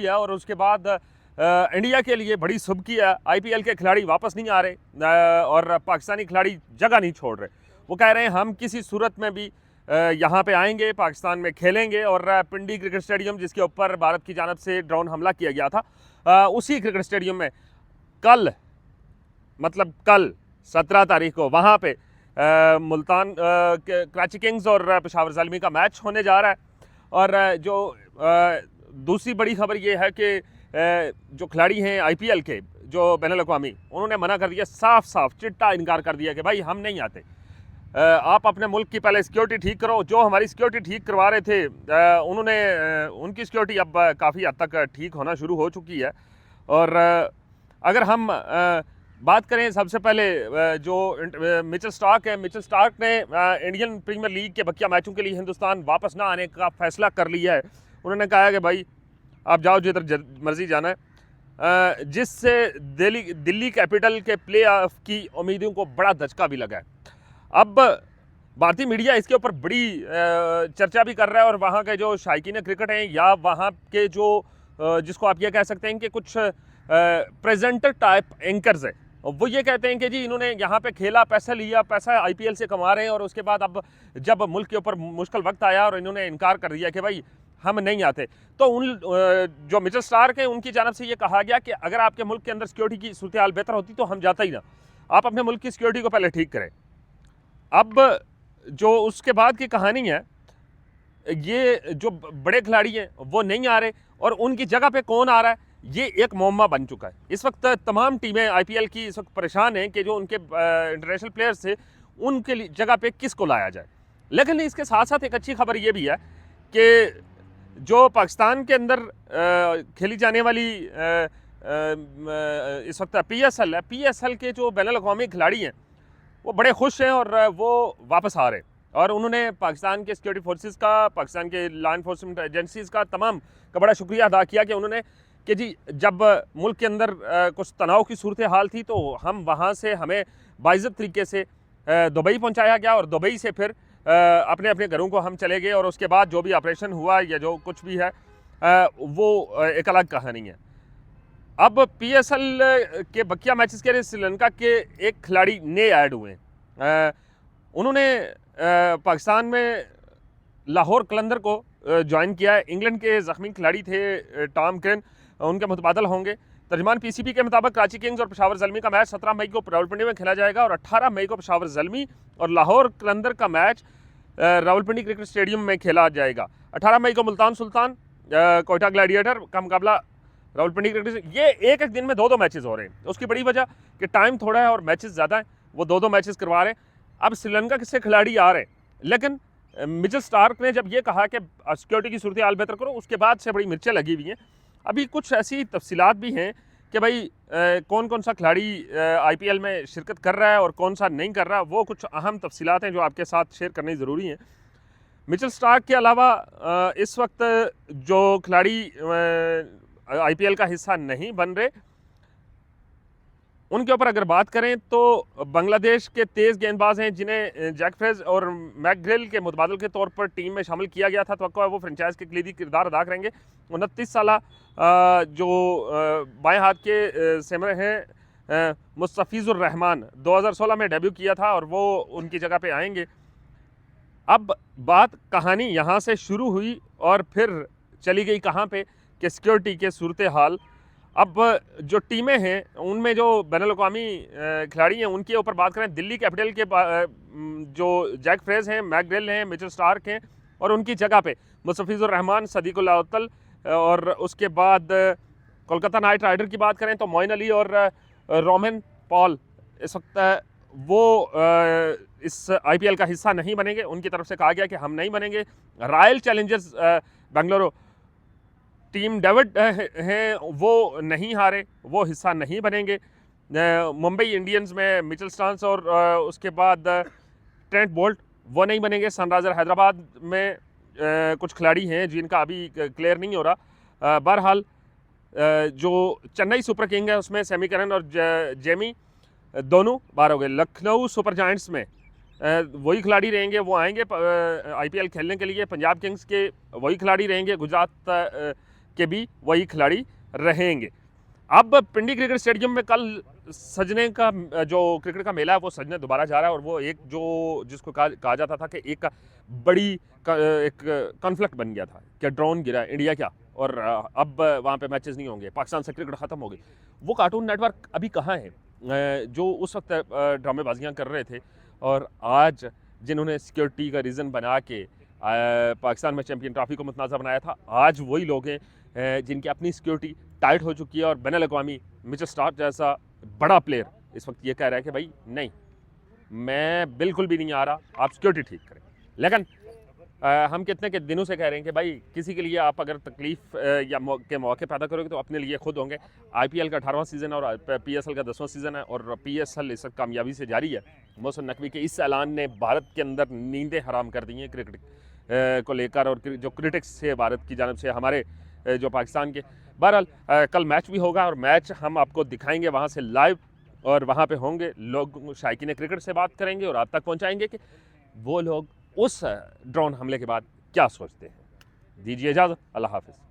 किया और उसके बाद इंडिया के लिए बड़ी शुभ किया। आईपीएल के खिलाड़ी वापस नहीं आ रहे और पाकिस्तानी खिलाड़ी जगह नहीं छोड़ रहे। वो कह रहे हैं हम किसी सूरत में भी यहाँ पे आएंगे, पाकिस्तान में खेलेंगे। और पिंडी क्रिकेट स्टेडियम जिसके ऊपर भारत की जानब से ड्रोन हमला किया गया था, उसी क्रिकेट स्टेडियम में कल 17 तारीख को वहाँ पे मुल्तान कराची किंग्स और पेशावर ज़ल्मी का मैच होने जा रहा है। और जो दूसरी बड़ी खबर ये है कि जो खिलाड़ी हैं आईपीएल के, जो बैनुल-अक़वामी, उन्होंने मना कर दिया, साफ साफ चिट्टा इनकार कर दिया कि भाई हम नहीं आते। आप अपने मुल्क की पहले सिक्योरिटी ठीक करो। जो हमारी सिक्योरिटी ठीक करवा रहे थे, उन्होंने उनकी सिक्योरिटी अब काफ़ी हद तक ठीक होना शुरू हो चुकी है। और अगर हम बात करें सबसे पहले जो मिचेल स्टार्क है, मिचेल स्टार्क ने इंडियन प्रीमियर लीग के बकिया मैचों के लिए हिंदुस्तान वापस ना आने का फैसला कर लिया है। उन्होंने कहा है कि भाई आप जाओ जिधर मर्जी जाना है, जिससे दिल्ली कैपिटल के प्ले ऑफ की उम्मीदों को बड़ा धचका भी लगा है। अब भारतीय मीडिया इसके ऊपर बड़ी चर्चा भी कर रहा है और वहाँ के जो शायकीन क्रिकेट हैं या वहाँ के जो जिसको आप ये कह सकते हैं कि कुछ प्रेजेंटर टाइप एंकर्स है, वो ये कहते हैं कि जी इन्होंने यहाँ पे खेला, पैसा लिया, पैसा आईपीएल से कमा रहे हैं और उसके बाद अब जब मुल्क के ऊपर मुश्किल वक्त आया और इन्होंने इनकार कर दिया कि भाई हम नहीं आते, तो उन जो मिचेल स्टार्क हैं उनकी जानब से ये कहा गया कि अगर आपके मुल्क के अंदर सिक्योरिटी की सूरत हाल बेहतर होती तो हम जाता ही ना। आप अपने मुल्क की सिक्योरिटी को पहले ठीक करें। अब जो उसके बाद की कहानी है, ये जो बड़े खिलाड़ी हैं वो नहीं आ रहे और उनकी जगह पे कौन आ रहा है, ये एक मुअम्मा बन चुका है। इस वक्त तमाम टीमें आईपीएल की इस वक्त परेशान हैं कि जो उनके इंटरनेशनल प्लेयर्स थे उनके जगह पे किसको लाया जाए। लेकिन इसके साथ साथ एक अच्छी खबर ये भी है कि जो पाकिस्तान के अंदर खेली जाने वाली इस वक्त पीएसएल है, पीएसएल के जो बैनुल-अक़वामी खिलाड़ी हैं वो बड़े खुश हैं और वो वापस आ रहे हैं। और उन्होंने पाकिस्तान के सिक्योरिटी फोर्सेस का, पाकिस्तान के लॉ इन्फोर्समेंट एजेंसीज़ का तमाम का बड़ा शुक्रिया अदा किया कि उन्होंने कि जी जब मुल्क के अंदर कुछ तनाव की सूरत हाल थी तो हम वहाँ से हमें बाइज़्ज़त तरीके से दुबई पहुँचाया गया और दुबई से फिर अपने अपने घरों को हम चले गए और उसके बाद जो भी ऑपरेशन हुआ या जो कुछ भी है वो एक अलग कहानी है। अब पीएसएल के बकिया मैचेस के लिए श्रीलंका के एक खिलाड़ी नए ऐड हुए हैं। उन्होंने पाकिस्तान में लाहौर कलंदर को ज्वाइन किया है। इंग्लैंड के ज़ख्मी खिलाड़ी थे टॉम क्रेन, उनके मुतबादल होंगे। तर्जमान पीसीबी के मुताबिक कराची किंग्स और पेशावर ज़ल्मी का मैच 17 मई को रावलपिंडी में खेला जाएगा और 18 मई को पेशावर ज़ल्मी और लाहौर कलंदर का मैच रावलपिंडी क्रिकेट स्टेडियम में खेला जाएगा। 18 मई को मुल्तान सुल्तान कोयटा ग्लैडिएटर का मुकाबला रावलपिंडी क्रिकेट। ये एक दिन में दो मैचेस हो रहे हैं। उसकी बड़ी वजह कि टाइम थोड़ा है और मैचेस ज़्यादा हैं, वो दो मैचेस करवा रहे हैं। अब श्रीलंका से खिलाड़ी आ रहे हैं, लेकिन मिचेल स्टार्क ने जब ये कहा कि सिक्योरिटी की सूरत हाल बेहतर करो, उसके बाद से बड़ी मिर्चें लगी हुई हैं। अभी कुछ ऐसी तफसीलात भी हैं कि भाई कौन कौन सा खिलाड़ी आईपीएल में शिरकत कर रहा है और कौन सा नहीं कर रहा, वो कुछ अहम तफसीलात हैं जो आपके साथ शेयर करनी ज़रूरी हैं। मिचेल स्टार्क के अलावा इस वक्त जो खिलाड़ी आईपीएल का हिस्सा नहीं बन रहे, उनके ऊपर अगर बात करें तो बांग्लादेश के तेज़ गेंदबाज हैं जिन्हें जैक फ्रेज और मैकग्रिल के मुतबादल के तौर पर टीम में शामिल किया गया था। तो वो फ्रेंचाइज के कलीदी किरदार अदा करेंगे। 29 साल जो बाएं हाथ के सेमर हैं मुस्तफिजुर रहमान, 2016 में डेब्यू किया था और वो उनकी जगह पे आएंगे। अब बात कहानी यहाँ से शुरू हुई और फिर चली गई कहाँ पे कि सिक्योरिटी के सूरत हाल। अब जो टीमें हैं उनमें जो बैनुल-अक़वामी खिलाड़ी हैं उनके ऊपर बात करें, दिल्ली कैपिटल के जो जैक फ्रेज हैं, मैकग्रिल हैं, मिचेल स्टार्क हैं और उनकी जगह पे मुस्तफिजुर रहमान, सदीकुल अव्वल और उसके बाद कोलकाता नाइट राइडर की बात करें तो मोइन अली और रोमन पॉल इस वक्त वो इस आईपीएल का हिस्सा नहीं बनेंगे। उनकी तरफ से कहा गया कि हम नहीं बनेंगे। Royal Challengers Bengaluru team David हैं, वो नहीं हारे, वो हिस्सा नहीं बनेंगे। मुंबई इंडियंस में मिचेल स्टार्क और उसके बाद ट्रेंट बोल्ट वो नहीं बनेंगे। सनराइजर हैदराबाद में कुछ खिलाड़ी हैं जिनका अभी क्लियर नहीं हो रहा। बहरहाल जो चेन्नई सुपर किंग है उसमें सेमी करन और जेमी दोनों बाहर हो गए। लखनऊ सुपर जायंट्स में वही खिलाड़ी रहेंगे, वो आएंगे आईपीएल खेलने के लिए। पंजाब किंग्स के वही खिलाड़ी रहेंगे। गुजरात के भी वही खिलाड़ी रहेंगे। अब पिंडी क्रिकेट स्टेडियम में कल सजने का जो क्रिकेट का मेला है वो सजने दोबारा जा रहा है, और वो एक जो जिसको कहा जाता था कि एक बड़ी एक कॉन्फ्लिक्ट बन गया था कि ड्रोन गिरा इंडिया क्या, और अब वहाँ पे मैचेस नहीं होंगे, पाकिस्तान से क्रिकेट ख़त्म हो गई। वो कार्टून नेटवर्क अभी कहाँ है जो उस वक्त ड्रामेबाजियाँ कर रहे थे, और आज जिन्होंने सिक्योरिटी का रीज़न बना के पाकिस्तान में चैम्पियन ट्रॉफी को मुतनाज़ा बनाया था, आज वही लोग हैं जिनकी अपनी सिक्योरिटी टाइट हो चुकी है, और बैनुल अक़वामी मिचेल स्टार्क जैसा बड़ा प्लेयर इस वक्त ये कह रहा है कि भाई नहीं, मैं बिल्कुल भी नहीं आ रहा, आप सिक्योरिटी ठीक करें। लेकिन हम कितने के दिनों से कह रहे हैं कि भाई किसी के लिए आप अगर तकलीफ़ या के मौके पैदा करोगे तो अपने लिए खुद होंगे। IPL का 18वां सीज़न है और PSL का 10वां सीज़न है, और PSL इस वक्त कामयाबी से जारी है। मोहसिन नकवी के इस ऐलान ने भारत के अंदर नींदें हराम कर दी हैं क्रिकेट को लेकर, और जो क्रिटिक्स थे भारत की जानब से हमारे जो पाकिस्तान के। बहरहाल कल मैच भी होगा, और मैच हम आपको दिखाएंगे वहाँ से लाइव, और वहाँ पे होंगे लोग, शायकीन क्रिकेट से बात करेंगे और आप तक पहुँचाएंगे कि वो लोग उस ड्रोन हमले के बाद क्या सोचते हैं। दीजिए इजाज़त, अल्लाह हाफ़िज़।